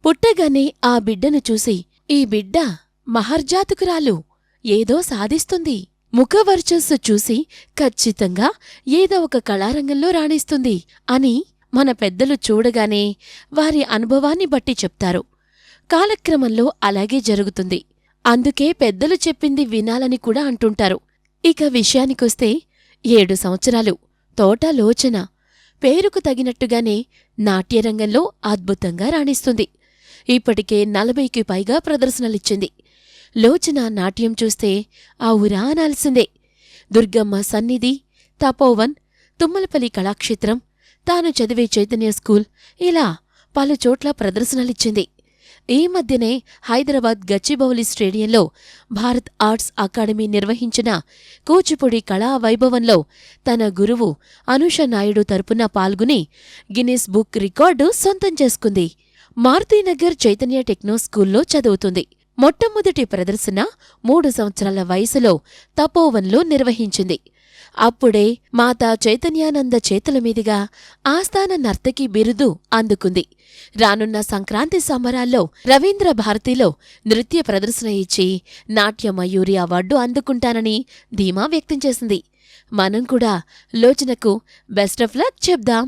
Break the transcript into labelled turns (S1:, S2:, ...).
S1: పుట్టగానే ఆ బిడ్డను చూసి ఈ బిడ్డ మహర్జాతకురాలు, ఏదో సాధిస్తుంది, ముఖవర్చస్సు చూసి ఖచ్చితంగా ఏదో ఒక కళారంగంలో రాణిస్తుంది అని మన పెద్దలు చూడగానే వారి అనుభవాన్ని బట్టి చెప్తారు. కాలక్రమంలో అలాగే జరుగుతుంది. అందుకే పెద్దలు చెప్పింది వినాలని కూడా అంటుంటారు. ఇక విషయానికొస్తే 7 సంవత్సరాలు తోట లోచన పేరుకు తగినట్టుగానే నాట్యరంగంలో అద్భుతంగా రాణిస్తుంది. ఇప్పటికే 40కి పైగా ప్రదర్శనలిచ్చింది. లోచన నాట్యం చూస్తే ఔరా అనాల్సిందే. దుర్గమ్మ సన్నిధి, తపోవన్, తుమ్మలపల్లి కళాక్షేత్రం, తాను చదివే చైతన్య స్కూల్, ఇలా పలుచోట్ల ప్రదర్శనలిచ్చింది. ఈ మధ్యనే హైదరాబాద్ గచ్చిబౌలి స్టేడియంలో భారత్ ఆర్ట్స్ అకాడమీ నిర్వహించిన కూచిపూడి కళా వైభవంలో తన గురువు అనూష నాయుడు తరపున పాల్గొని గిన్నిస్ బుక్ రికార్డు సొంతం చేసుకుంది. మారుతీనగర్ చైతన్య టెక్నో స్కూల్లో చదువుతుంది. మొట్టమొదటి ప్రదర్శన 3 సంవత్సరాల వయసులో తపోవన్లో నిర్వహించింది. అప్పుడే మాతా చైతన్యానంద చేతుల మీదుగా ఆస్థాన నర్తకి బిరుదు అందుకుంది. రానున్న సంక్రాంతి సంబరాల్లో రవీంద్ర భారతిలో నృత్య ప్రదర్శన ఇచ్చి నాట్య మయూరి అవార్డు అందుకుంటానని ధీమా వ్యక్తం చేసింది. మనం కూడా లోచనకు బెస్ట్ ఆఫ్ లక్ చెప్దాం.